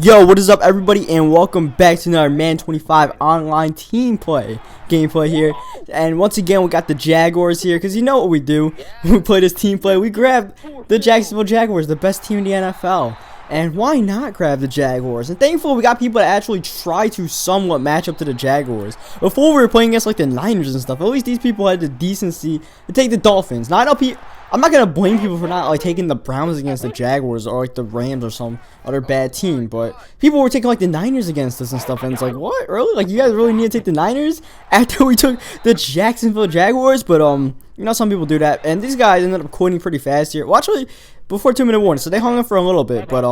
Yo, what is up, everybody, and welcome back to another Madden 25 online team gameplay here. And once again, we got the Jaguars here, because you know what we do when we play this team play. We grab the Jacksonville Jaguars, the best team in the NFL. And why not grab the Jaguars? And thankfully, we got people that actually try to somewhat match up to the Jaguars. Before, we were playing against like the Niners and stuff. At least these people had the decency to take the Dolphins. Now, I know I'm not gonna blame people for not like taking the Browns against the Jaguars or like the Rams or some other bad team, but people were taking like the Niners against us and stuff, and it's like, what, really? Like, you guys really need to take the Niners after we took the Jacksonville Jaguars? But you know, some people do that, and these guys ended up quitting pretty fast here. Well, actually, before 2-minute warning, so they hung up for a little bit, but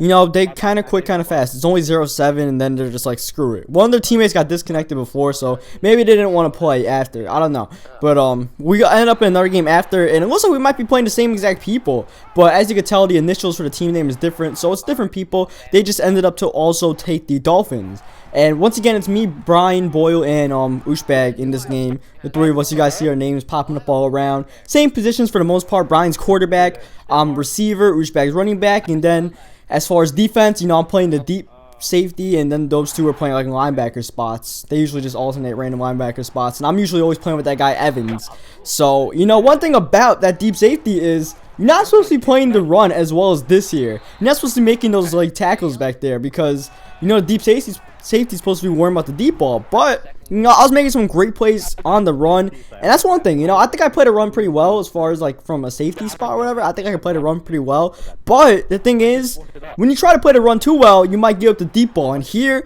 you know, they kind of quit kind of fast. It's only 0-7, and then they're just like, screw it. One of their teammates got disconnected before, so maybe they didn't want to play after. I don't know, but we ended up in another game after, and it looks like we might be playing the same exact people, but as you can tell, the initials for the team name is different, so it's different people. They just ended up to also take the Dolphins. And once again, it's me, Brian, Boyle, and Ushbag in this game. The three of us, you guys see our names popping up all around. Same positions for the most part. Brian's quarterback, receiver, Ushbag's running back, and then as far as defense, you know, I'm playing the deep safety, and then those two are playing like linebacker spots. They usually just alternate random linebacker spots, and I'm usually always playing with that guy Evans. So, you know, one thing about that deep safety is you're not supposed to be playing the run as well as this year. You're not supposed to be making those like tackles back there, because you know, deep safety's supposed to be worrying about the deep ball. But you know, I was making some great plays on the run, and that's one thing. You know, I think I played a run pretty well as far as like from a safety spot or whatever. I think I can play the run pretty well. But the thing is, when you try to play the run too well, you might give up the deep ball. And here,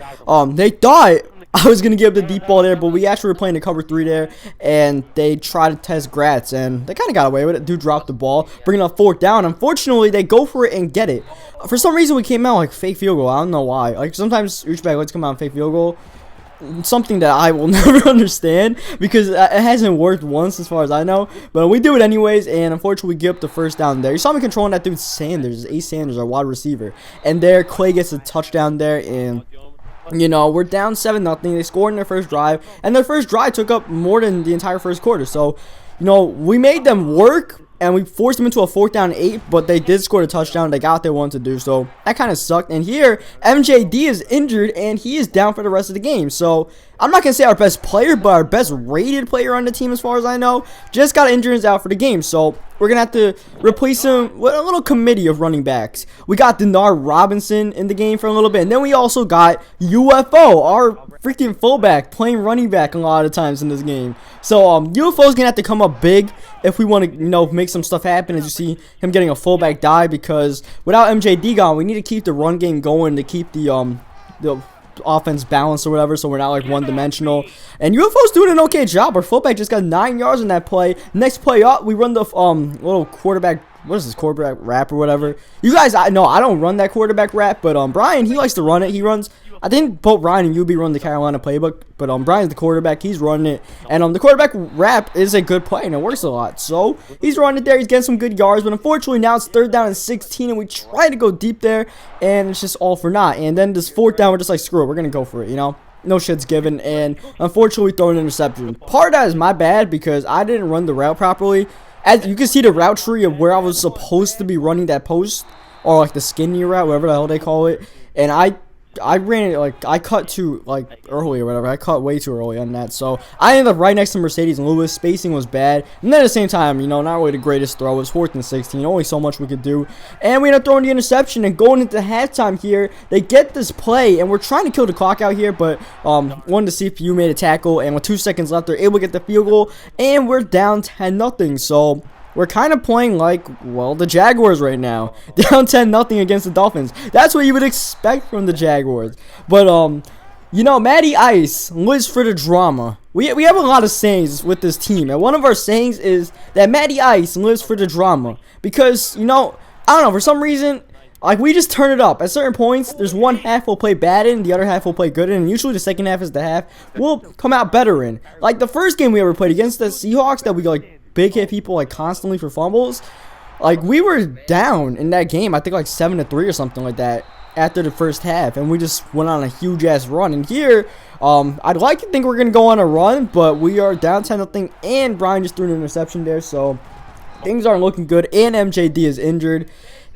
they thought I was gonna give up the deep ball there, but we actually were playing the cover 3 there, and they tried to test Gratz, and they kind of got away with it. Dude dropped the ball, bringing up 4th down. Unfortunately, they go for it and get it. For some reason, we came out like fake field goal. I don't know why. Like, sometimes Ushbag lets come out and fake field goal. Something that I will never understand, because it hasn't worked once as far as I know. But we do it anyways, and unfortunately, we give up the 1st down there. You saw me controlling that dude Sanders, Ace Sanders, our wide receiver, and there Clay gets a touchdown there, and you know, we're down 7-0. They scored in their first drive, and their first drive took up more than the entire first quarter. So, you know, we made them work, and we forced them into a 4th down and 8, but they did score a touchdown. They got what they wanted to do, so that kind of sucked. And here, MJD is injured, and he is down for the rest of the game. So, I'm not going to say our best player, but our best rated player on the team as far as I know just got injured and is out for the game. So, we're going to have to replace him with a little committee of running backs. We got Denard Robinson in the game for a little bit, and then we also got UFO, our freaking fullback, playing running back a lot of times in this game. So, UFO is going to have to come up big if we want to, you know, make some stuff happen, as you see him getting a fullback die, because without MJD gone, we need to keep the run game going to keep the offense balanced or whatever, so we're not like one-dimensional. And UFO's doing an okay job. Our fullback just got 9 yards in that play. Next play up, we run the little quarterback, what is this, quarterback wrap or whatever. You guys, I don't run that quarterback wrap, but Brian, he likes to run it. He runs, I think both Brian and UB run the Carolina playbook, but Brian's the quarterback, he's running it, and the quarterback wrap is a good play, and it works a lot. So he's running it there, he's getting some good yards, but unfortunately now it's 3rd down and 16, and we try to go deep there, and it's just all for naught. And then this 4th down, we're just like, screw it, we're gonna go for it, you know. No shit's given, and unfortunately we throw an interception. Part of that is my bad, because I didn't run the route properly. As you can see, the route tree of where I was supposed to be running that post, or like the skinny route, whatever the hell they call it, and I ran it, like, I cut too, like, early or whatever. I cut way too early on that. So, I ended up right next to Mercedes and Lewis. Spacing was bad. And then at the same time, you know, not really the greatest throw. It was 4th and 16. Only so much we could do. And we ended up throwing the interception. And going into halftime here, they get this play. And we're trying to kill the clock out here. But one of the CPU made a tackle. And with 2 seconds left, they're able to get the field goal. And we're down 10-0. So, we're kind of playing like, well, the Jaguars right now. Down 10-0 against the Dolphins. That's what you would expect from the Jaguars. But, you know, Matty Ice lives for the drama. We have a lot of sayings with this team. And one of our sayings is that Matty Ice lives for the drama. Because, you know, I don't know, for some reason, like, we just turn it up. At certain points, there's one half we'll play bad in, the other half we'll play good in, and usually the second half is the half we'll come out better in. Like, the first game we ever played against the Seahawks that we, like, big hit people like constantly for fumbles, like, we were down in that game, I think like 7-3 or something like that after the first half, and we just went on a huge ass run. And here, I'd like to think we're gonna go on a run, but we are down 10-0, and Brian just threw an interception there, so things aren't looking good, and MJD is injured.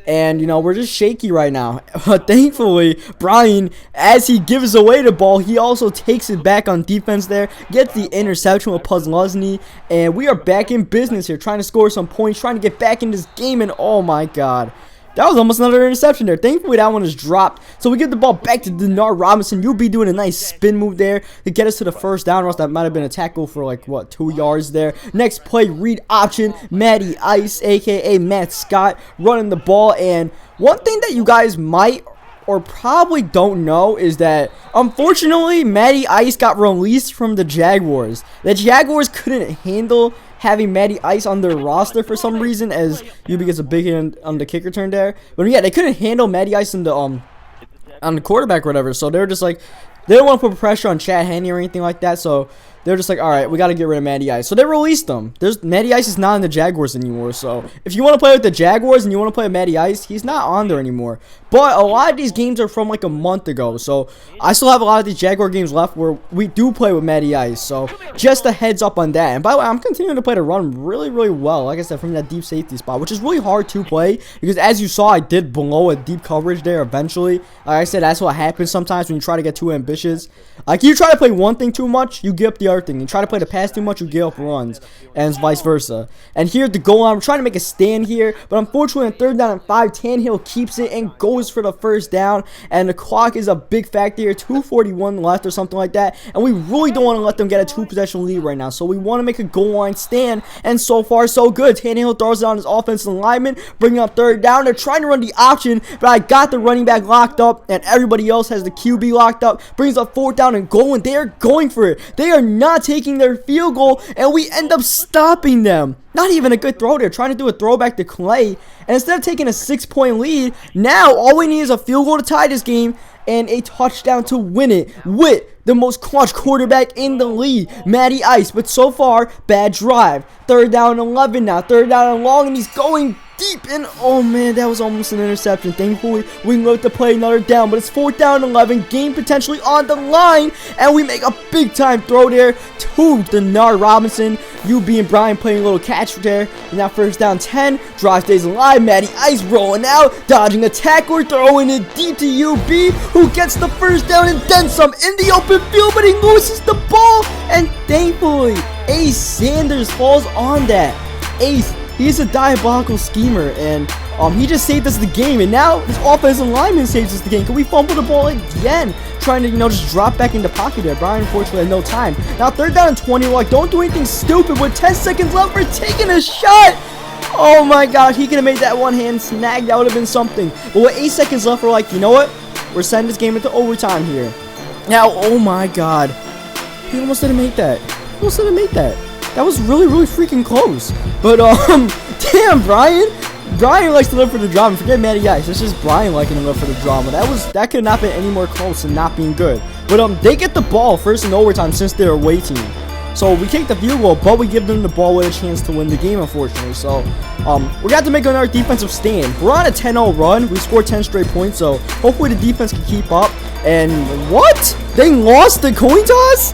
And, you know, we're just shaky right now. But thankfully, Brian, as he gives away the ball, he also takes it back on defense there, gets the interception with Puzzlesny, and we are back in business here, trying to score some points, trying to get back in this game, and oh my god. That was almost another interception there. Thankfully, that one is dropped. So we get the ball back to Denard Robinson. You'll be doing a nice spin move there to get us to the first down. Or else that might have been a tackle for like, what, 2 yards there. Next play, read option. Matty Ice, a.k.a. Matt Scott, running the ball. And one thing that you guys might or probably don't know is that, unfortunately, Matty Ice got released from the Jaguars. The Jaguars couldn't handle having Matty Ice on their roster for some reason, as UB gets a big hit on the kick return there. But yeah, they couldn't handle Matty Ice on the quarterback or whatever, so they were just like, they didn't want to put pressure on Chad Henne or anything like that, so they're just like, all right, we got to get rid of Matty Ice. So they released him. Matty Ice is not in the Jaguars anymore. So if you want to play with the Jaguars and you want to play with Matty Ice, he's not on there anymore. But a lot of these games are from like a month ago. So I still have a lot of these Jaguar games left where we do play with Matty Ice. So just a heads up on that. And by the way, I'm continuing to play the run really, really well. Like I said, from that deep safety spot, which is really hard to play. Because as you saw, I did blow a deep coverage there eventually. Like I said, that's what happens sometimes when you try to get too ambitious. Like you try to play one thing too much, you give up the other thing. You try to play the pass too much, you give up runs, and vice versa. And here at the goal line, I'm trying to make a stand here, but unfortunately on 3rd down and 5, Tannehill keeps it and goes for the first down, and the clock is a big factor here, 2:41 left or something like that, and we really don't want to let them get a 2-possession lead right now, so we want to make a goal line stand, and so far so good. Tannehill throws it on his offensive lineman, bringing up 3rd down. They're trying to run the option, but I got the running back locked up, and everybody else has the QB locked up, brings up 4th down and goal, and they are going for it. They are not taking their field goal, and we end up stopping them. Not even a good throw there, trying to do a throwback to Clay, and instead of taking a 6-point lead, now all we need is a field goal to tie this game and a touchdown to win it with the most clutch quarterback in the league, Matty Ice. But so far, bad drive. 3rd down and 11 now, 3rd down and long, and he's going deep, and oh man, that was almost an interception. Thankfully, we can look to play another down, but it's 4th down and 11, game potentially on the line, and we make a big time throw there to Denard Robinson. UB and Brian playing a little catch there, and now 1st down 10, drive stays alive. Matty Ice rolling out, dodging a tackler, throwing it deep to UB, who gets the 1st down and then some in the open field, but he loses the ball, and thankfully, Ace Sanders falls on that. Ace, he's a diabolical schemer, and he just saved us the game, and now this offensive lineman saves us the game. Can we fumble the ball again? Trying to, just drop back in the pocket there. Brian, unfortunately, had no time. Now 3rd down and 20, like, don't do anything stupid with 10 seconds left. We're taking a shot. Oh my god, he could have made that one-hand snag. That would have been something. But with 8 seconds left, we're like, you know what? We're sending this game into overtime here. Now, oh my god. He almost didn't make that. He almost didn't make that. That was really, really freaking close. But, damn, Brian. Brian likes to live for the drama. Forget Matty Ice. It's just Brian liking to live for the drama. That could not be any more close and not being good. But, they get the ball first in overtime since they're away team. So, we take the field goal, but we give them the ball with a chance to win the game, unfortunately. So, we're going to have to make another defensive stand. We're on a 10-0 run. We scored 10 straight points, so hopefully the defense can keep up. And, what? They lost the coin toss?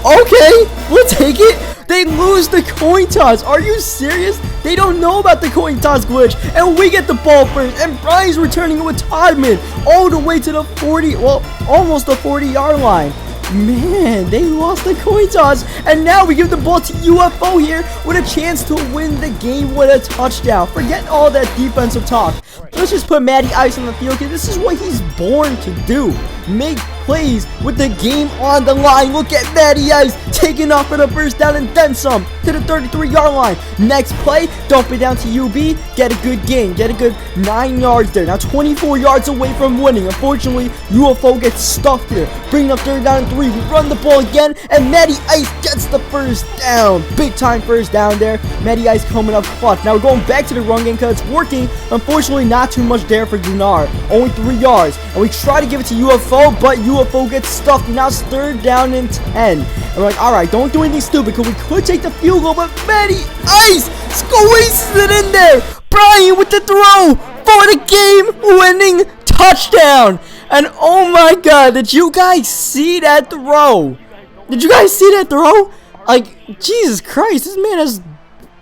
Okay, we'll take it. They lose the coin toss. Are you serious? They don't know about the coin toss glitch, and we get the ball first, and Brian's returning it with Todman all the way to the 40, well, almost the 40-yard line. Man, they lost the coin toss, and now we give the ball to UFO here with a chance to win the game with a touchdown. Forget all that defensive talk. Let's just put Matty Ice on the field, because this is what he's born to do. Make plays with the game on the line. Look at Matty Ice taking off for the 1st down and then some to the 33-yard line. Next play, dump it down to UB. Get a good gain. Get a good 9 yards there. Now 24 yards away from winning. Unfortunately, UFO gets stuffed here. Bringing up 3rd down and 3. We run the ball again, and Matty Ice gets the 1st down. Big time 1st down there. Matty Ice coming up clutch. Now we're going back to the run game because it's working. Unfortunately, not too much there for Denard. Only 3 yards. And we try to give it to UFO, but UFO gets stuffed. Now it's 3rd down and 10. And we're like, alright, don't do anything stupid because we could take the field goal, but Matty Ice squeezes it in there. Brian with the throw for the game-winning touchdown. And oh my god, did you guys see that throw? Did you guys see that throw? Like, Jesus Christ, this man has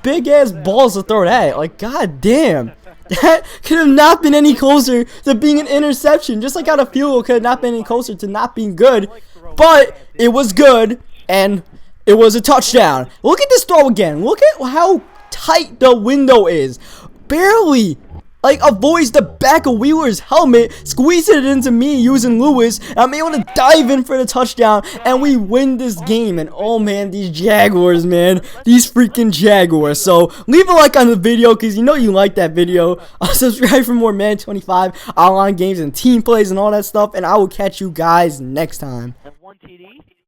big ass balls to throw that. Like, god damn. That could have not been any closer to being an interception. Just like how the field goal could have not been any closer to not being good. But it was good, and it was a touchdown. Look at this throw again. Look at how tight the window is. Barely like avoids the back of Wheeler's helmet, squeezes it into me using Lewis, and I'm able to dive in for the touchdown, and we win this game. And oh man, these Jaguars, man, these freaking Jaguars. So leave a like on the video, because you know you like that video. Subscribe for more Madden 25 online games and team plays and all that stuff, and I will catch you guys next time. 1 TD.